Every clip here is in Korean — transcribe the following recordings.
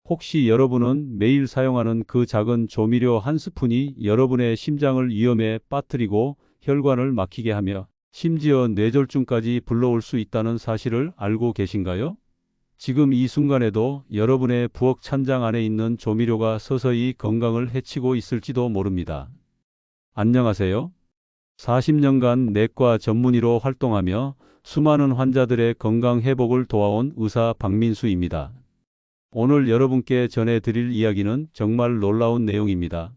혹시 여러분은 매일 사용하는 그 작은 조미료 한 스푼이 여러분의 심장을 위험에 빠뜨리고 혈관을 막히게 하며 심지어 뇌졸중까지 불러올 수 있다는 사실을 알고 계신가요? 지금 이 순간에도 여러분의 부엌 찬장 안에 있는 조미료가 서서히 건강을 해치고 있을지도 모릅니다. 안녕하세요. 40년간 내과 전문의로 활동하며 수많은 환자들의 건강 회복을 도와온 의사 박민수입니다. 오늘 여러분께 전해드릴 이야기는 정말 놀라운 내용입니다.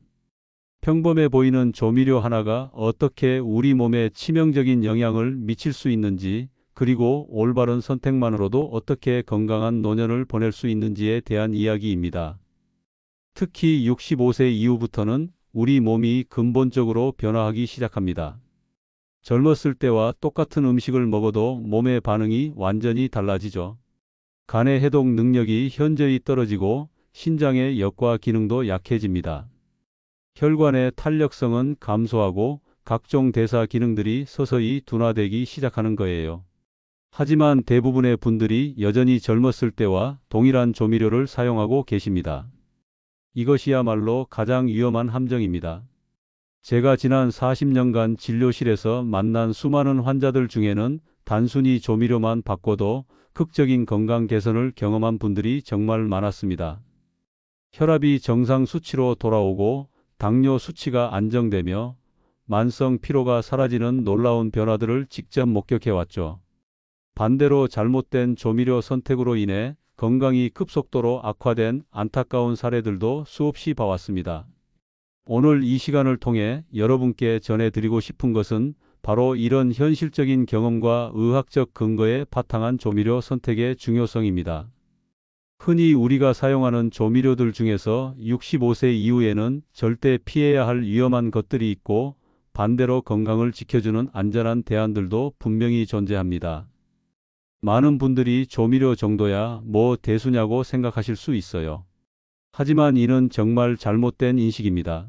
평범해 보이는 조미료 하나가 어떻게 우리 몸에 치명적인 영향을 미칠 수 있는지, 그리고 올바른 선택만으로도 어떻게 건강한 노년을 보낼 수 있는지에 대한 이야기입니다. 특히 65세 이후부터는 우리 몸이 근본적으로 변화하기 시작합니다. 젊었을 때와 똑같은 음식을 먹어도 몸의 반응이 완전히 달라지죠. 간의 해독 능력이 현저히 떨어지고 신장의 역과 기능도 약해집니다. 혈관의 탄력성은 감소하고 각종 대사 기능들이 서서히 둔화되기 시작하는 거예요. 하지만 대부분의 분들이 여전히 젊었을 때와 동일한 조미료를 사용하고 계십니다. 이것이야말로 가장 위험한 함정입니다. 제가 지난 40년간 진료실에서 만난 수많은 환자들 중에는 단순히 조미료만 바꿔도 극적인 건강 개선을 경험한 분들이 정말 많았습니다. 혈압이 정상 수치로 돌아오고 당뇨 수치가 안정되며 만성 피로가 사라지는 놀라운 변화들을 직접 목격해 왔죠. 반대로 잘못된 조미료 선택으로 인해 건강이 급속도로 악화된 안타까운 사례들도 수없이 봐왔습니다. 오늘 이 시간을 통해 여러분께 전해드리고 싶은 것은 바로 이런 현실적인 경험과 의학적 근거에 바탕한 조미료 선택의 중요성입니다. 흔히 우리가 사용하는 조미료들 중에서 65세 이후에는 절대 피해야 할 위험한 것들이 있고, 반대로 건강을 지켜주는 안전한 대안들도 분명히 존재합니다. 많은 분들이 조미료 정도야 뭐 대수냐고 생각하실 수 있어요. 하지만 이는 정말 잘못된 인식입니다.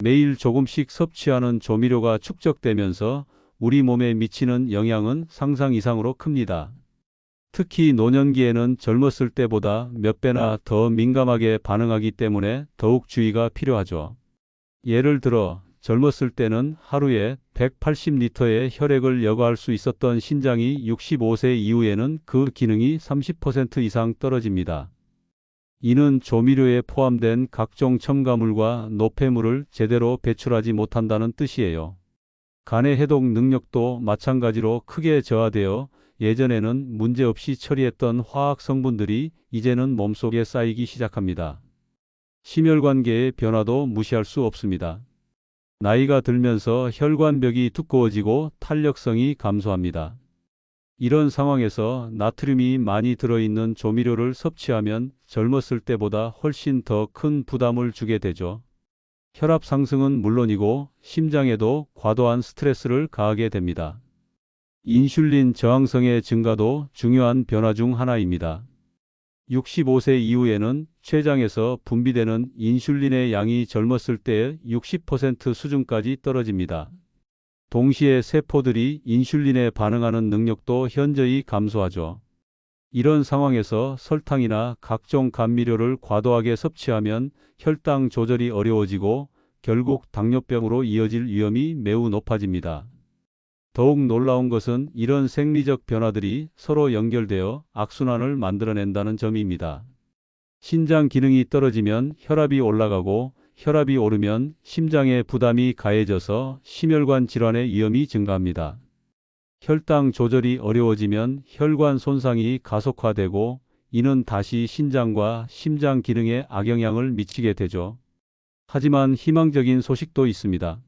매일 조금씩 섭취하는 조미료가 축적되면서 우리 몸에 미치는 영향은 상상 이상으로 큽니다. 특히 노년기에는 젊었을 때보다 몇 배나 더 민감하게 반응하기 때문에 더욱 주의가 필요하죠. 예를 들어 젊었을 때는 하루에 180리터의 혈액을 여과할 수 있었던 신장이 65세 이후에는 그 기능이 30% 이상 떨어집니다. 이는 조미료에 포함된 각종 첨가물과 노폐물을 제대로 배출하지 못한다는 뜻이에요. 간의 해독 능력도 마찬가지로 크게 저하되어 예전에는 문제없이 처리했던 화학 성분들이 이제는 몸속에 쌓이기 시작합니다. 심혈관계의 변화도 무시할 수 없습니다. 나이가 들면서 혈관벽이 두꺼워지고 탄력성이 감소합니다. 이런 상황에서 나트륨이 많이 들어있는 조미료를 섭취하면 젊었을 때보다 훨씬 더 큰 부담을 주게 되죠. 혈압 상승은 물론이고 심장에도 과도한 스트레스를 가하게 됩니다. 인슐린 저항성의 증가도 중요한 변화 중 하나입니다. 65세 이후에는 췌장에서 분비되는 인슐린의 양이 젊었을 때의 60% 수준까지 떨어집니다. 동시에 세포들이 인슐린에 반응하는 능력도 현저히 감소하죠. 이런 상황에서 설탕이나 각종 감미료를 과도하게 섭취하면 혈당 조절이 어려워지고 결국 당뇨병으로 이어질 위험이 매우 높아집니다. 더욱 놀라운 것은 이런 생리적 변화들이 서로 연결되어 악순환을 만들어낸다는 점입니다. 신장 기능이 떨어지면 혈압이 올라가고, 혈압이 오르면 심장의 부담이 가해져서 심혈관 질환의 위험이 증가합니다. 혈당 조절이 어려워지면 혈관 손상이 가속화되고, 이는 다시 신장과 심장 기능에 악영향을 미치게 되죠. 하지만 희망적인 소식도 있습니다.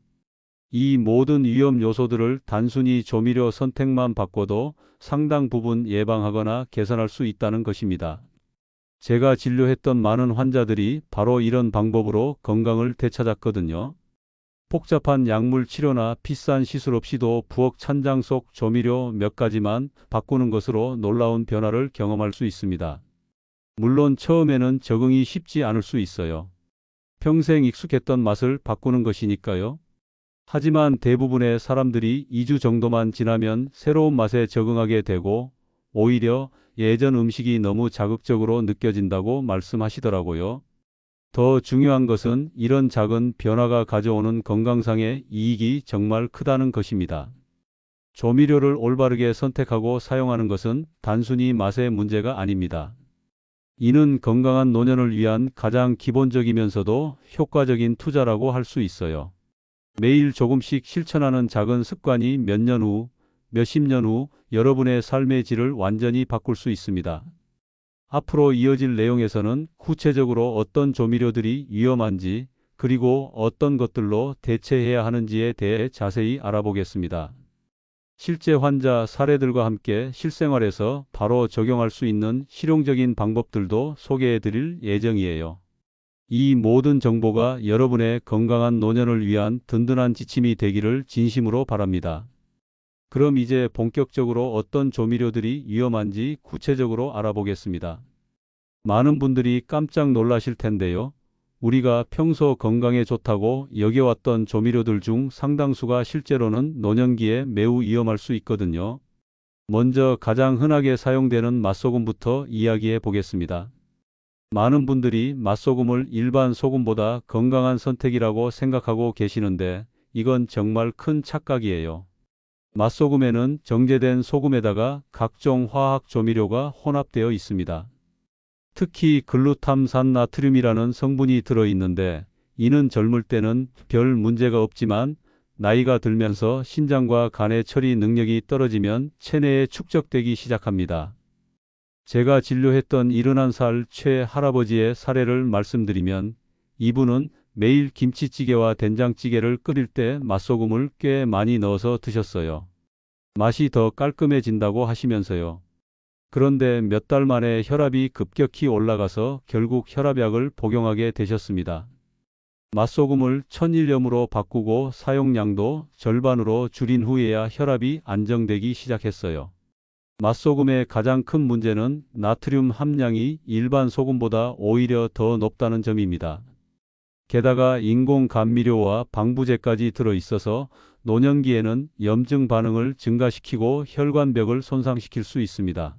이 모든 위험 요소들을 단순히 조미료 선택만 바꿔도 상당 부분 예방하거나 개선할 수 있다는 것입니다. 제가 진료했던 많은 환자들이 바로 이런 방법으로 건강을 되찾았거든요. 복잡한 약물 치료나 비싼 시술 없이도 부엌 찬장 속 조미료 몇 가지만 바꾸는 것으로 놀라운 변화를 경험할 수 있습니다. 물론 처음에는 적응이 쉽지 않을 수 있어요. 평생 익숙했던 맛을 바꾸는 것이니까요. 하지만 대부분의 사람들이 2주 정도만 지나면 새로운 맛에 적응하게 되고, 오히려 예전 음식이 너무 자극적으로 느껴진다고 말씀하시더라고요. 더 중요한 것은 이런 작은 변화가 가져오는 건강상의 이익이 정말 크다는 것입니다. 조미료를 올바르게 선택하고 사용하는 것은 단순히 맛의 문제가 아닙니다. 이는 건강한 노년을 위한 가장 기본적이면서도 효과적인 투자라고 할 수 있어요. 매일 조금씩 실천하는 작은 습관이 몇 년 후, 몇십 년 후 여러분의 삶의 질을 완전히 바꿀 수 있습니다. 앞으로 이어질 내용에서는 구체적으로 어떤 조미료들이 위험한지, 그리고 어떤 것들로 대체해야 하는지에 대해 자세히 알아보겠습니다. 실제 환자 사례들과 함께 실생활에서 바로 적용할 수 있는 실용적인 방법들도 소개해 드릴 예정이에요. 이 모든 정보가 여러분의 건강한 노년을 위한 든든한 지침이 되기를 진심으로 바랍니다. 그럼 이제 본격적으로 어떤 조미료들이 위험한지 구체적으로 알아보겠습니다. 많은 분들이 깜짝 놀라실 텐데요. 우리가 평소 건강에 좋다고 여겨왔던 조미료들 중 상당수가 실제로는 노년기에 매우 위험할 수 있거든요. 먼저 가장 흔하게 사용되는 맛소금부터 이야기해 보겠습니다. 많은 분들이 맛소금을 일반 소금보다 건강한 선택이라고 생각하고 계시는데 이건 정말 큰 착각이에요. 맛소금에는 정제된 소금에다가 각종 화학 조미료가 혼합되어 있습니다. 특히 글루탐산 나트륨이라는 성분이 들어있는데 이는 젊을 때는 별 문제가 없지만 나이가 들면서 신장과 간의 처리 능력이 떨어지면 체내에 축적되기 시작합니다. 제가 진료했던 71살 최 할아버지의 사례를 말씀드리면 이분은 매일 김치찌개와 된장찌개를 끓일 때 맛소금을 꽤 많이 넣어서 드셨어요. 맛이 더 깔끔해진다고 하시면서요. 그런데 몇 달 만에 혈압이 급격히 올라가서 결국 혈압약을 복용하게 되셨습니다. 맛소금을 천일염으로 바꾸고 사용량도 절반으로 줄인 후에야 혈압이 안정되기 시작했어요. 맛소금의 가장 큰 문제는 나트륨 함량이 일반 소금보다 오히려 더 높다는 점입니다. 게다가 인공 감미료와 방부제까지 들어있어서 노년기에는 염증 반응을 증가시키고 혈관벽을 손상시킬 수 있습니다.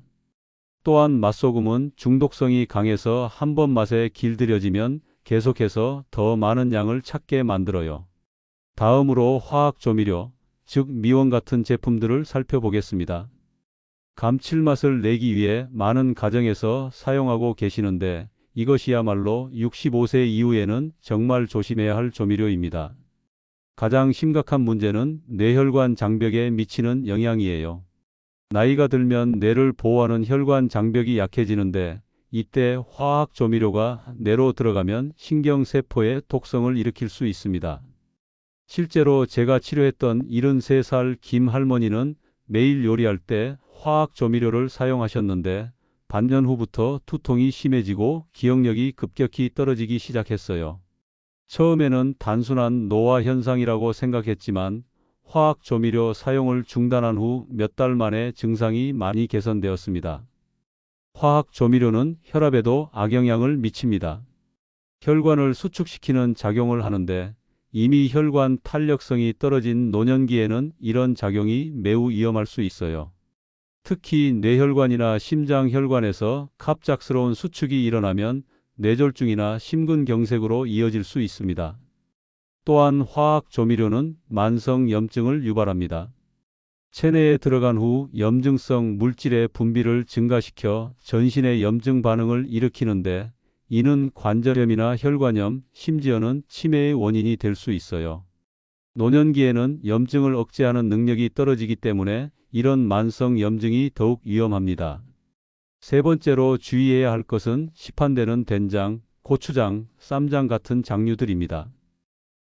또한 맛소금은 중독성이 강해서 한번 맛에 길들여지면 계속해서 더 많은 양을 찾게 만들어요. 다음으로 화학 조미료, 즉 미원 같은 제품들을 살펴보겠습니다. 감칠맛을 내기 위해 많은 가정에서 사용하고 계시는데 이것이야말로 65세 이후에는 정말 조심해야 할 조미료입니다. 가장 심각한 문제는 뇌혈관 장벽에 미치는 영향이에요. 나이가 들면 뇌를 보호하는 혈관 장벽이 약해지는데 이때 화학 조미료가 뇌로 들어가면 신경세포에 독성을 일으킬 수 있습니다. 실제로 제가 치료했던 73살 김 할머니는 매일 요리할 때 화학 조미료를 사용하셨는데 반년 후부터 두통이 심해지고 기억력이 급격히 떨어지기 시작했어요. 처음에는 단순한 노화 현상이라고 생각했지만 화학 조미료 사용을 중단한 후 몇 달 만에 증상이 많이 개선되었습니다. 화학 조미료는 혈압에도 악영향을 미칩니다. 혈관을 수축시키는 작용을 하는데 이미 혈관 탄력성이 떨어진 노년기에는 이런 작용이 매우 위험할 수 있어요. 특히 뇌혈관이나 심장혈관에서 갑작스러운 수축이 일어나면 뇌졸중이나 심근경색으로 이어질 수 있습니다. 또한 화학 조미료는 만성 염증을 유발합니다. 체내에 들어간 후 염증성 물질의 분비를 증가시켜 전신의 염증 반응을 일으키는데 이는 관절염이나 혈관염, 심지어는 치매의 원인이 될 수 있어요. 노년기에는 염증을 억제하는 능력이 떨어지기 때문에 이런 만성 염증이 더욱 위험합니다. 세 번째로 주의해야 할 것은 시판되는 된장, 고추장, 쌈장 같은 장류들입니다.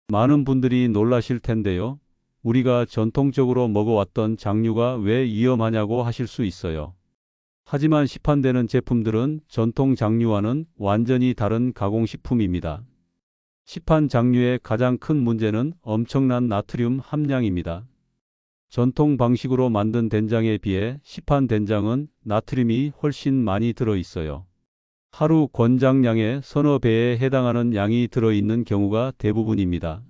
많은 분들이 놀라실 텐데요. 우리가 전통적으로 먹어왔던 장류가 왜 위험하냐고 하실 수 있어요. 하지만 시판되는 제품들은 전통 장류와는 완전히 다른 가공식품입니다. 시판 장류의 가장 큰 문제는 엄청난 나트륨 함량입니다. 전통 방식으로 만든 된장에 비해 시판 된장은 나트륨이 훨씬 많이 들어있어요. 하루 권장량의 서너 배에 해당하는 양이 들어있는 경우가 대부분입니다.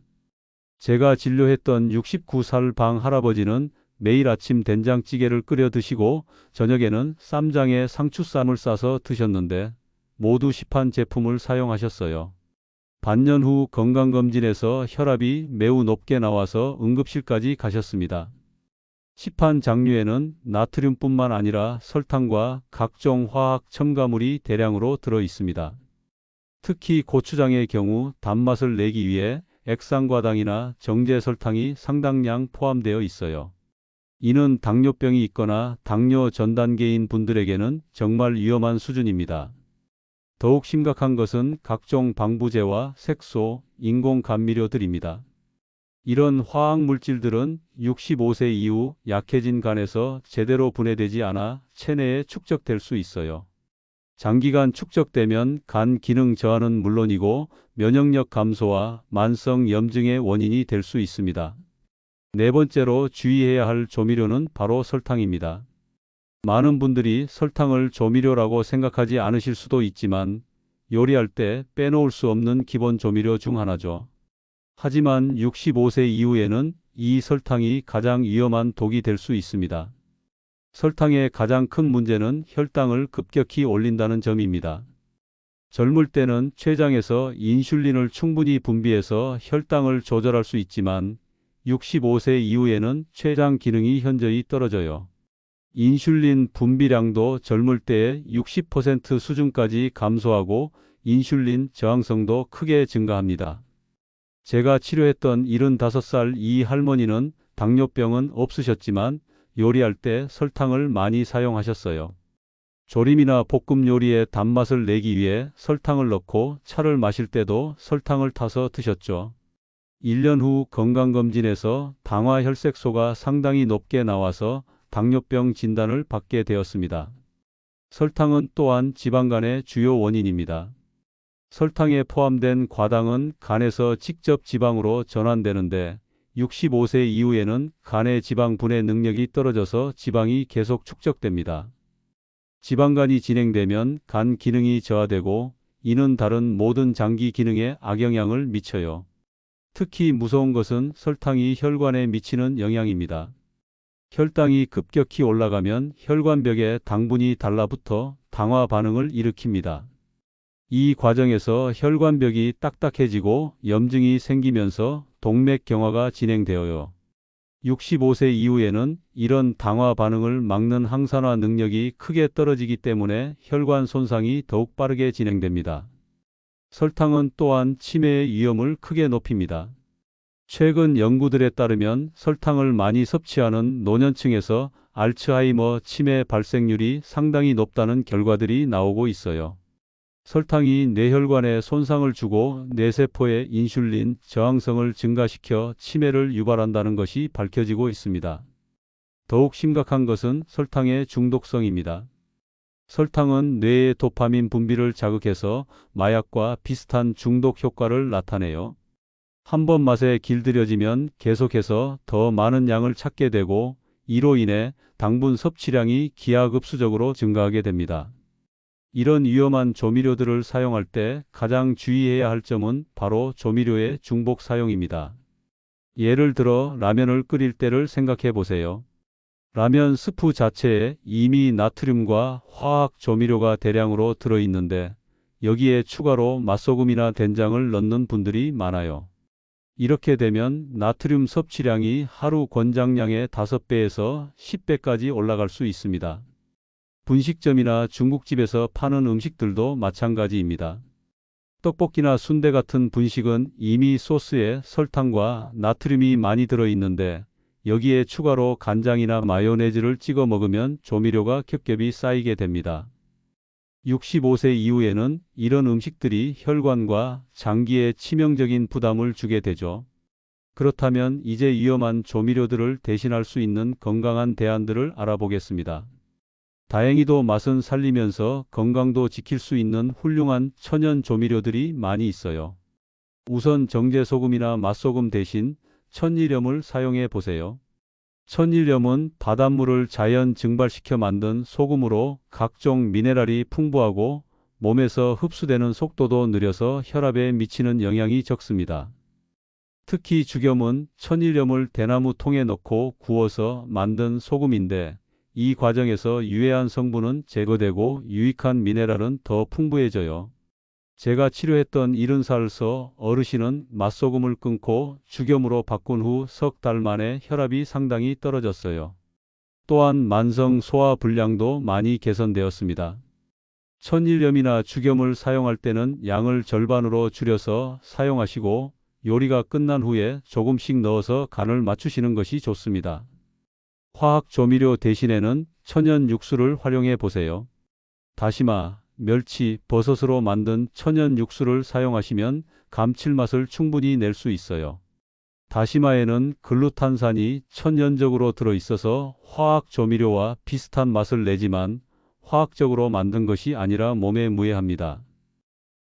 제가 진료했던 69살 방 할아버지는 매일 아침 된장찌개를 끓여 드시고 저녁에는 쌈장에 상추쌈을 싸서 드셨는데 모두 시판 제품을 사용하셨어요. 반년 후 건강검진에서 혈압이 매우 높게 나와서 응급실까지 가셨습니다. 시판 장류에는 나트륨뿐만 아니라 설탕과 각종 화학 첨가물이 대량으로 들어 있습니다. 특히 고추장의 경우 단맛을 내기 위해 액상과당이나 정제 설탕이 상당량 포함되어 있어요. 이는 당뇨병이 있거나 당뇨 전 단계인 분들에게는 정말 위험한 수준입니다. 더욱 심각한 것은 각종 방부제와 색소, 인공 감미료들입니다. 이런 화학 물질들은 65세 이후 약해진 간에서 제대로 분해되지 않아 체내에 축적될 수 있어요. 장기간 축적되면 간 기능 저하는 물론이고 면역력 감소와 만성 염증의 원인이 될 수 있습니다. 네 번째로 주의해야 할 조미료는 바로 설탕입니다. 많은 분들이 설탕을 조미료라고 생각하지 않으실 수도 있지만 요리할 때 빼놓을 수 없는 기본 조미료 중 하나죠. 하지만 65세 이후에는 이 설탕이 가장 위험한 독이 될 수 있습니다. 설탕의 가장 큰 문제는 혈당을 급격히 올린다는 점입니다. 젊을 때는 췌장에서 인슐린을 충분히 분비해서 혈당을 조절할 수 있지만 65세 이후에는 췌장 기능이 현저히 떨어져요. 인슐린 분비량도 젊을 때의 60% 수준까지 감소하고 인슐린 저항성도 크게 증가합니다. 제가 치료했던 75살 이 할머니는 당뇨병은 없으셨지만 요리할 때 설탕을 많이 사용하셨어요. 조림이나 볶음 요리에 단맛을 내기 위해 설탕을 넣고 차를 마실 때도 설탕을 타서 드셨죠. 1년 후 건강검진에서 당화혈색소가 상당히 높게 나와서 당뇨병 진단을 받게 되었습니다. 설탕은 또한 지방간의 주요 원인입니다. 설탕에 포함된 과당은 간에서 직접 지방으로 전환되는데 65세 이후에는 간의 지방 분해 능력이 떨어져서 지방이 계속 축적됩니다. 지방간이 진행되면 간 기능이 저하되고 이는 다른 모든 장기 기능에 악영향을 미쳐요. 특히 무서운 것은 설탕이 혈관에 미치는 영향입니다. 혈당이 급격히 올라가면 혈관벽에 당분이 달라붙어 당화 반응을 일으킵니다. 이 과정에서 혈관벽이 딱딱해지고 염증이 생기면서 동맥경화가 진행되어요. 65세 이후에는 이런 당화 반응을 막는 항산화 능력이 크게 떨어지기 때문에 혈관 손상이 더욱 빠르게 진행됩니다. 설탕은 또한 치매의 위험을 크게 높입니다. 최근 연구들에 따르면 설탕을 많이 섭취하는 노년층에서 알츠하이머 치매 발생률이 상당히 높다는 결과들이 나오고 있어요. 설탕이 뇌혈관에 손상을 주고 뇌세포의 인슐린 저항성을 증가시켜 치매를 유발한다는 것이 밝혀지고 있습니다. 더욱 심각한 것은 설탕의 중독성입니다. 설탕은 뇌의 도파민 분비를 자극해서 마약과 비슷한 중독 효과를 나타내요. 한번 맛에 길들여지면 계속해서 더 많은 양을 찾게 되고 이로 인해 당분 섭취량이 기하급수적으로 증가하게 됩니다. 이런 위험한 조미료들을 사용할 때 가장 주의해야 할 점은 바로 조미료의 중복 사용입니다. 예를 들어 라면을 끓일 때를 생각해 보세요. 라면 스프 자체에 이미 나트륨과 화학 조미료가 대량으로 들어있는데 여기에 추가로 맛소금이나 된장을 넣는 분들이 많아요. 이렇게 되면 나트륨 섭취량이 하루 권장량의 5배에서 10배까지 올라갈 수 있습니다. 분식점이나 중국집에서 파는 음식들도 마찬가지입니다. 떡볶이나 순대 같은 분식은 이미 소스에 설탕과 나트륨이 많이 들어있는데 여기에 추가로 간장이나 마요네즈를 찍어 먹으면 조미료가 겹겹이 쌓이게 됩니다. 65세 이후에는 이런 음식들이 혈관과 장기에 치명적인 부담을 주게 되죠. 그렇다면 이제 위험한 조미료들을 대신할 수 있는 건강한 대안들을 알아보겠습니다. 다행히도 맛은 살리면서 건강도 지킬 수 있는 훌륭한 천연 조미료들이 많이 있어요. 우선 정제소금이나 맛소금 대신 천일염을 사용해 보세요. 천일염은 바닷물을 자연 증발시켜 만든 소금으로 각종 미네랄이 풍부하고 몸에서 흡수되는 속도도 느려서 혈압에 미치는 영향이 적습니다. 특히 죽염은 천일염을 대나무 통에 넣고 구워서 만든 소금인데 이 과정에서 유해한 성분은 제거되고 유익한 미네랄은 더 풍부해져요. 제가 치료했던 70살 어르신은 맛소금을 끊고 죽염으로 바꾼 후 석 달 만에 혈압이 상당히 떨어졌어요. 또한 만성 소화 불량도 많이 개선되었습니다. 천일염이나 죽염을 사용할 때는 양을 절반으로 줄여서 사용하시고 요리가 끝난 후에 조금씩 넣어서 간을 맞추시는 것이 좋습니다. 화학 조미료 대신에는 천연 육수를 활용해 보세요. 다시마, 멸치, 버섯으로 만든 천연 육수를 사용하시면 감칠맛을 충분히 낼 수 있어요. 다시마에는 글루탄산이 천연적으로 들어있어서 화학 조미료와 비슷한 맛을 내지만 화학적으로 만든 것이 아니라 몸에 무해합니다.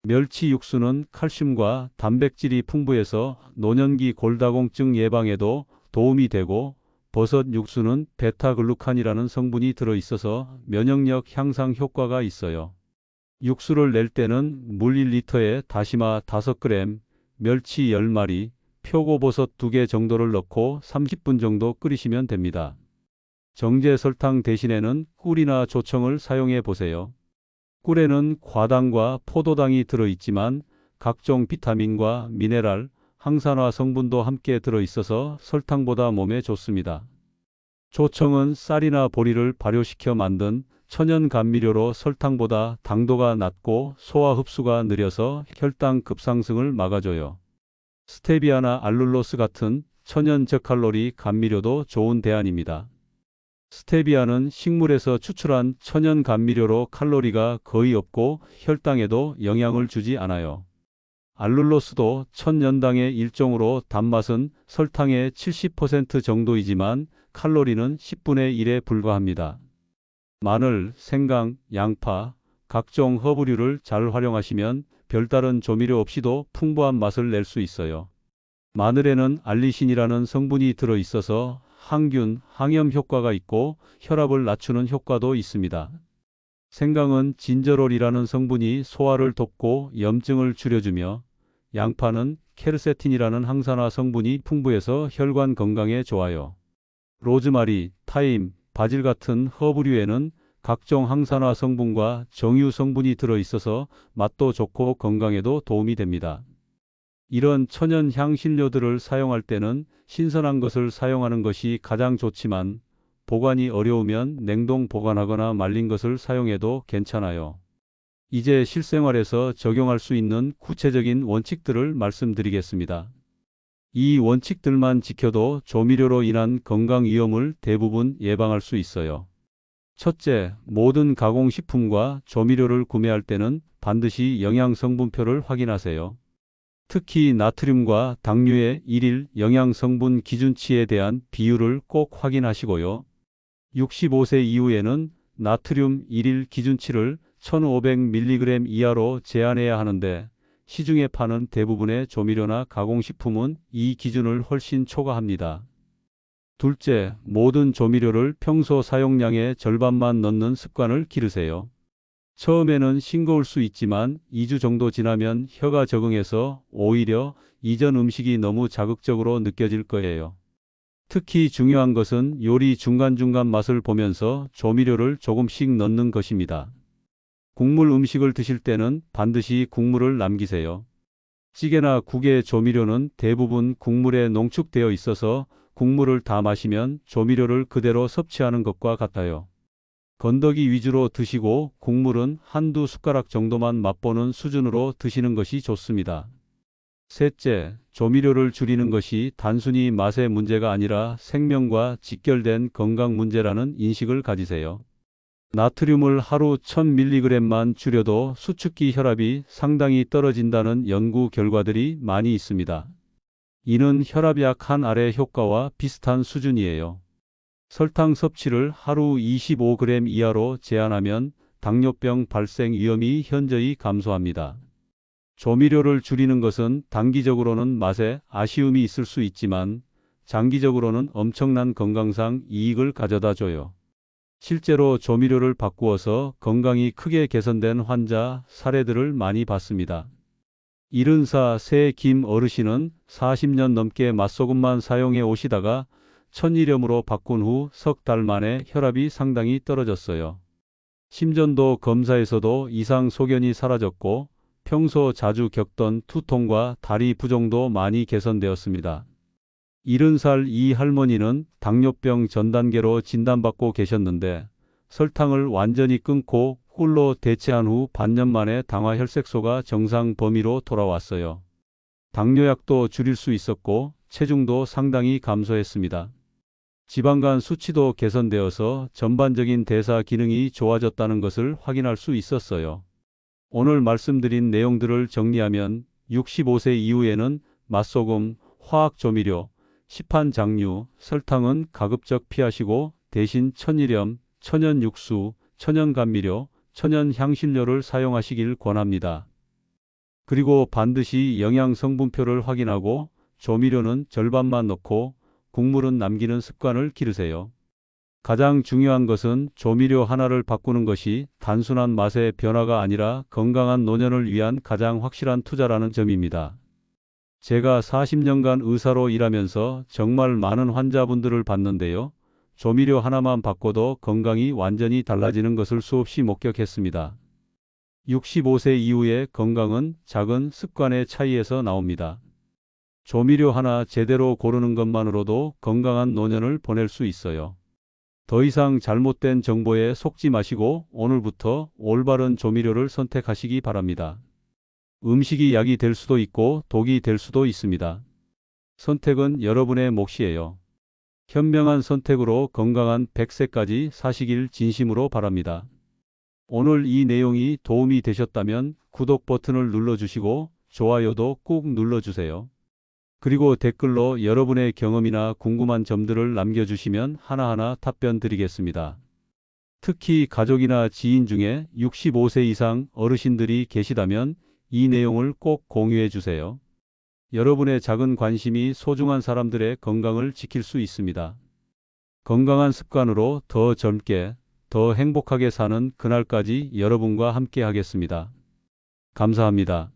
멸치 육수는 칼슘과 단백질이 풍부해서 노년기 골다공증 예방에도 도움이 되고 버섯 육수는 베타글루칸이라는 성분이 들어있어서 면역력 향상 효과가 있어요. 육수를 낼 때는 물 1리터에 다시마 5g, 멸치 10마리, 표고버섯 2개 정도를 넣고 30분 정도 끓이시면 됩니다. 정제 설탕 대신에는 꿀이나 조청을 사용해 보세요. 꿀에는 과당과 포도당이 들어있지만 각종 비타민과 미네랄, 항산화 성분도 함께 들어있어서 설탕보다 몸에 좋습니다. 조청은 쌀이나 보리를 발효시켜 만든 천연 감미료로 설탕보다 당도가 낮고 소화 흡수가 느려서 혈당 급상승을 막아줘요. 스테비아나 알룰로스 같은 천연 저칼로리 감미료도 좋은 대안입니다. 스테비아는 식물에서 추출한 천연 감미료로 칼로리가 거의 없고 혈당에도 영향을 주지 않아요. 알룰로스도 천연당의 일종으로 단맛은 설탕의 70% 정도이지만 칼로리는 10분의 1에 불과합니다. 마늘, 생강, 양파, 각종 허브류를 잘 활용하시면 별다른 조미료 없이도 풍부한 맛을 낼 수 있어요. 마늘에는 알리신이라는 성분이 들어있어서 항균, 항염 효과가 있고 혈압을 낮추는 효과도 있습니다. 생강은 진저롤이라는 성분이 소화를 돕고 염증을 줄여주며 양파는 케르세틴이라는 항산화 성분이 풍부해서 혈관 건강에 좋아요. 로즈마리, 타임, 바질 같은 허브류에는 각종 항산화 성분과 정유 성분이 들어있어서 맛도 좋고 건강에도 도움이 됩니다. 이런 천연 향신료들을 사용할 때는 신선한 것을 사용하는 것이 가장 좋지만 보관이 어려우면 냉동 보관하거나 말린 것을 사용해도 괜찮아요. 이제 실생활에서 적용할 수 있는 구체적인 원칙들을 말씀드리겠습니다. 이 원칙들만 지켜도 조미료로 인한 건강 위험을 대부분 예방할 수 있어요. 첫째, 모든 가공식품과 조미료를 구매할 때는 반드시 영양성분표를 확인하세요. 특히 나트륨과 당류의 일일 영양성분 기준치에 대한 비율을 꼭 확인하시고요. 65세 이후에는 나트륨 일일 기준치를 1500mg 이하로 제한해야 하는데 시중에 파는 대부분의 조미료나 가공식품은 이 기준을 훨씬 초과합니다. 둘째, 모든 조미료를 평소 사용량의 절반만 넣는 습관을 기르세요. 처음에는 싱거울 수 있지만 2주 정도 지나면 혀가 적응해서 오히려 이전 음식이 너무 자극적으로 느껴질 거예요. 특히 중요한 것은 요리 중간중간 맛을 보면서 조미료를 조금씩 넣는 것입니다. 국물 음식을 드실 때는 반드시 국물을 남기세요. 찌개나 국의 조미료는 대부분 국물에 농축되어 있어서 국물을 다 마시면 조미료를 그대로 섭취하는 것과 같아요. 건더기 위주로 드시고 국물은 한두 숟가락 정도만 맛보는 수준으로 드시는 것이 좋습니다. 셋째, 조미료를 줄이는 것이 단순히 맛의 문제가 아니라 생명과 직결된 건강 문제라는 인식을 가지세요. 나트륨을 하루 1000mg만 줄여도 수축기 혈압이 상당히 떨어진다는 연구 결과들이 많이 있습니다. 이는 혈압약 한 알의 효과와 비슷한 수준이에요. 설탕 섭취를 하루 25g 이하로 제한하면 당뇨병 발생 위험이 현저히 감소합니다. 조미료를 줄이는 것은 단기적으로는 맛에 아쉬움이 있을 수 있지만 장기적으로는 엄청난 건강상 이익을 가져다 줘요. 실제로 조미료를 바꾸어서 건강이 크게 개선된 환자 사례들을 많이 봤습니다. 74 세 김 어르신은 40년 넘게 맛소금만 사용해 오시다가 천일염으로 바꾼 후 석 달 만에 혈압이 상당히 떨어졌어요. 심전도 검사에서도 이상 소견이 사라졌고 평소 자주 겪던 두통과 다리 부종도 많이 개선되었습니다. 70살 이 할머니는 당뇨병 전 단계로 진단받고 계셨는데 설탕을 완전히 끊고 꿀로 대체한 후 반년 만에 당화 혈색소가 정상 범위로 돌아왔어요. 당뇨약도 줄일 수 있었고 체중도 상당히 감소했습니다. 지방간 수치도 개선되어서 전반적인 대사 기능이 좋아졌다는 것을 확인할 수 있었어요. 오늘 말씀드린 내용들을 정리하면 65세 이후에는 맛소금, 화학조미료, 시판 장류, 설탕은 가급적 피하시고 대신 천일염, 천연육수, 천연감미료, 천연향신료를 사용하시길 권합니다. 그리고 반드시 영양성분표를 확인하고 조미료는 절반만 넣고 국물은 남기는 습관을 기르세요. 가장 중요한 것은 조미료 하나를 바꾸는 것이 단순한 맛의 변화가 아니라 건강한 노년을 위한 가장 확실한 투자라는 점입니다. 제가 40년간 의사로 일하면서 정말 많은 환자분들을 봤는데요. 조미료 하나만 바꿔도 건강이 완전히 달라지는 것을 수없이 목격했습니다. 65세 이후의 건강은 작은 습관의 차이에서 나옵니다. 조미료 하나 제대로 고르는 것만으로도 건강한 노년을 보낼 수 있어요. 더 이상 잘못된 정보에 속지 마시고 오늘부터 올바른 조미료를 선택하시기 바랍니다. 음식이 약이 될 수도 있고 독이 될 수도 있습니다. 선택은 여러분의 몫이에요. 현명한 선택으로 건강한 100세까지 사시길 진심으로 바랍니다. 오늘 이 내용이 도움이 되셨다면 구독 버튼을 눌러주시고 좋아요도 꾹 눌러주세요. 그리고 댓글로 여러분의 경험이나 궁금한 점들을 남겨주시면 하나하나 답변 드리겠습니다. 특히 가족이나 지인 중에 65세 이상 어르신들이 계시다면 이 내용을 꼭 공유해 주세요. 여러분의 작은 관심이 소중한 사람들의 건강을 지킬 수 있습니다. 건강한 습관으로 더 젊게, 더 행복하게 사는 그날까지 여러분과 함께 하겠습니다. 감사합니다.